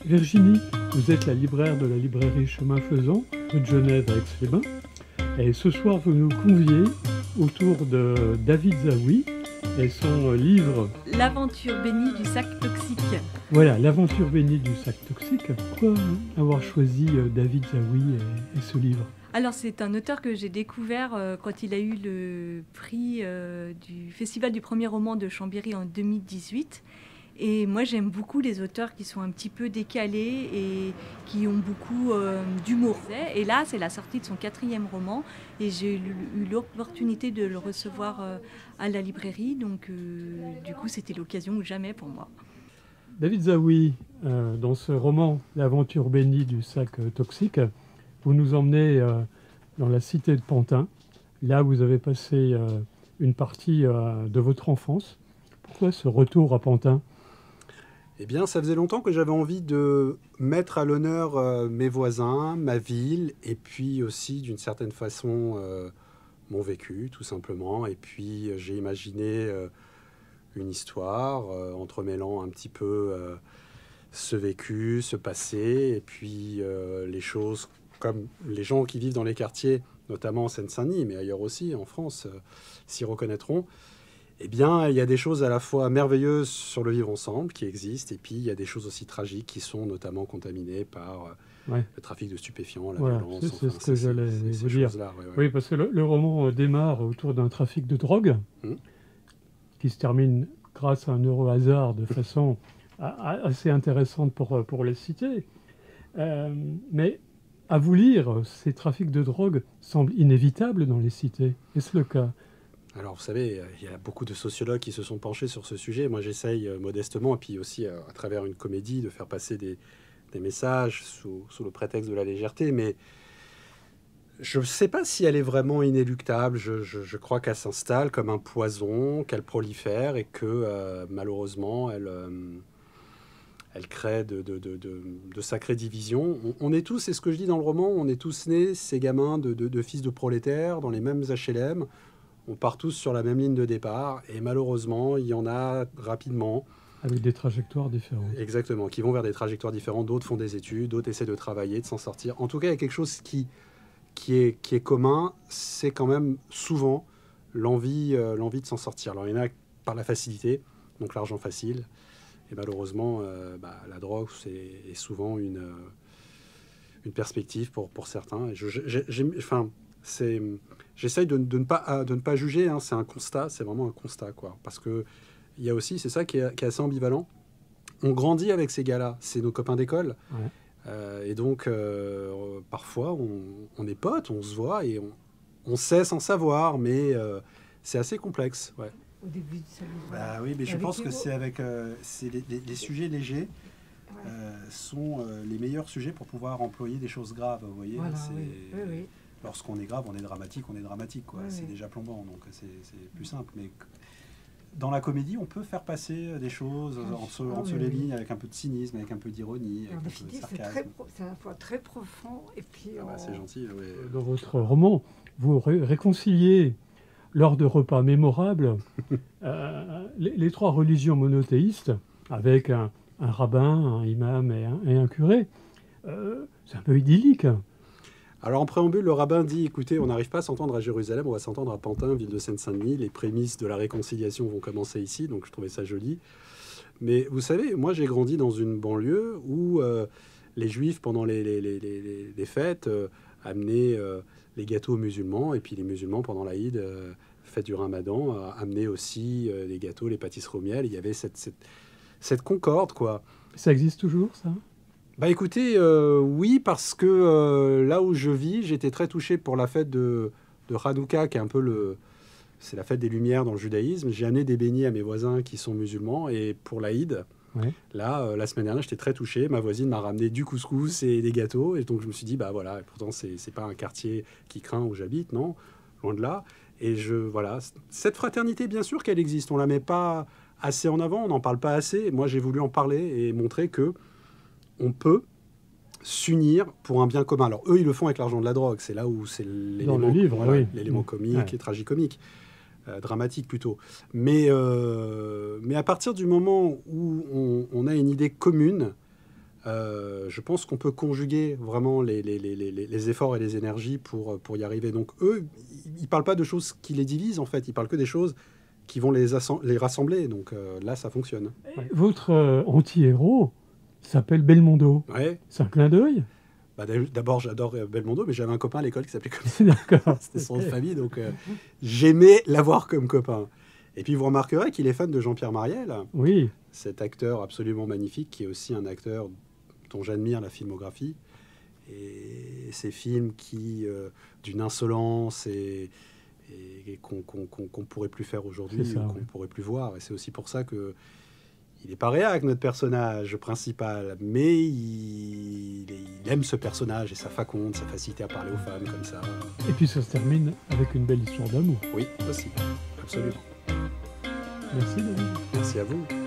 Virginie, vous êtes la libraire de la librairie Chemin Faisant, rue de Genève à Aix-les-Bains. Et ce soir, vous nous conviez autour de David Zaouï et son livre L'aventure bénie du sac toxique. Voilà, l'aventure bénie du sac toxique. Pourquoi avoir choisi David Zaouï et ce livre? Alors c'est un auteur que j'ai découvert quand il a eu le prix du Festival du premier roman de Chambéry en 2018. Et moi j'aime beaucoup les auteurs qui sont un petit peu décalés et qui ont beaucoup d'humour. Et là c'est la sortie de son 4e roman et j'ai eu l'opportunité de le recevoir à la librairie. Donc du coup c'était l'occasion ou jamais pour moi. David Zaouï, dans ce roman L'aventure bénie du sac toxique, vous nous emmenez dans la cité de Pantin, là où vous avez passé une partie de votre enfance. Pourquoi ce retour à Pantin? Eh bien, ça faisait longtemps que j'avais envie de mettre à l'honneur mes voisins, ma ville, et puis aussi, d'une certaine façon, mon vécu, tout simplement. Et puis, j'ai imaginé une histoire, entremêlant un petit peu ce vécu, ce passé, et puis les choses comme les gens qui vivent dans les quartiers, notamment en Seine-Saint-Denis, mais ailleurs aussi, en France, s'y reconnaîtront. Eh bien, il y a des choses à la fois merveilleuses sur le vivre ensemble qui existent, et puis il y a des choses aussi tragiques qui sont notamment contaminées par le trafic de stupéfiants, la violence. C'est ce que j'allais vous dire. Oui, parce que le roman démarre autour d'un trafic de drogue qui se termine grâce à un heureux hasard de façon assez intéressante pour les citer. Mais à vous lire, ces trafics de drogue semblent inévitables dans les cités. Est-ce le cas? Alors, vous savez, il y a beaucoup de sociologues qui se sont penchés sur ce sujet. Moi, j'essaye modestement, et puis aussi à travers une comédie, de faire passer des messages sous le prétexte de la légèreté. Mais je ne sais pas si elle est vraiment inéluctable. Je crois qu'elle s'installe comme un poison, qu'elle prolifère et que malheureusement, elle crée de sacrées divisions. On est tous, c'est ce que je dis dans le roman, on est tous nés, ces gamins de fils de prolétaires, dans les mêmes HLM. On part tous sur la même ligne de départ. Et malheureusement, il y en a rapidement. Avec des trajectoires différentes. Exactement, qui vont vers des trajectoires différentes. D'autres font des études, d'autres essaient de travailler, de s'en sortir. En tout cas, il y a quelque chose qui est commun, c'est quand même souvent l'envie de s'en sortir. Alors, il y en a par la facilité, donc l'argent facile. Et malheureusement, la drogue, est souvent une perspective pour certains. Et j'essaye de ne pas juger, hein. C'est un constat, c'est vraiment un constat, quoi. Parce qu'il y a aussi, c'est ça qui est assez ambivalent. On grandit avec ces gars-là, c'est nos copains d'école. Ouais. Et donc, parfois, on est potes, on se voit et on sait sans savoir, mais c'est assez complexe, ouais. Au début, ça oui, mais je pense que c'est avec les sujets légers sont les meilleurs sujets pour pouvoir employer des choses graves. Vous voyez, voilà, oui. Lorsqu'on est grave, on est dramatique, quoi. C'est déjà plombant, donc c'est plus simple. Mais dans la comédie, on peut faire passer des choses entre les lignes, avec un peu de cynisme, avec un peu d'ironie, avec un peu de sarcasme. C'est à la fois très profond et puis... c'est gentil. Ouais. Dans votre roman, vous réconciliez lors de repas mémorables les trois religions monothéistes avec un rabbin, un imam et un curé. C'est un peu idyllique. Alors en préambule, le rabbin dit, écoutez, on n'arrive pas à s'entendre à Jérusalem, on va s'entendre à Pantin, ville de Seine-Saint-Denis. Les prémices de la réconciliation vont commencer ici, donc je trouvais ça joli. Mais vous savez, moi j'ai grandi dans une banlieue où les juifs, pendant les fêtes, amenaient les gâteaux aux musulmans, et puis les musulmans, pendant l'Aïd, fête du Ramadan, amenaient aussi les gâteaux, les pâtisseries au miel. Il y avait cette concorde, quoi. Ça existe toujours, ça ? Écoutez, oui, parce que là où je vis, j'étais très touché pour la fête de Hanouka, qui est un peu c'est la fête des Lumières dans le judaïsme. J'ai amené des beignets à mes voisins qui sont musulmans, et pour l'Aïd, là, la semaine dernière, j'étais très touché. Ma voisine m'a ramené du couscous et des gâteaux, et donc je me suis dit, voilà, et pourtant c'est pas un quartier qui craint où j'habite, non, loin de là. Et voilà, cette fraternité, bien sûr qu'elle existe, on la met pas assez en avant, on n'en parle pas assez. Moi, j'ai voulu en parler et montrer que on peut s'unir pour un bien commun. Alors, eux, ils le font avec l'argent de la drogue. C'est là où c'est l'élément, l'élément comique et tragicomique. dramatique plutôt. Mais à partir du moment où on a une idée commune, je pense qu'on peut conjuguer vraiment les efforts et les énergies pour y arriver. Donc eux, ils ne parlent pas de choses qui les divisent, en fait. Ils parlent que des choses qui vont les rassembler. Donc là, ça fonctionne. Votre anti-héros s'appelle Belmondo. Ouais. C'est un clin d'œil? D'abord, j'adore Belmondo, mais j'avais un copain à l'école qui s'appelait comme ça. D'accord. C'était son nom de famille, donc j'aimais l'avoir comme copain. Et puis vous remarquerez qu'il est fan de Jean-Pierre Mariel. Oui. Cet acteur absolument magnifique, qui est aussi un acteur dont j'admire la filmographie. Et ces films qui, d'une insolence et qu'on pourrait plus faire aujourd'hui, qu'on pourrait plus voir. Et c'est aussi pour ça que il n'est pas réac, notre personnage principal, mais il aime ce personnage et sa faconde, sa facilité à parler aux femmes comme ça. Et puis ça se termine avec une belle histoire d'amour. Oui, aussi, absolument. Merci David. Merci à vous.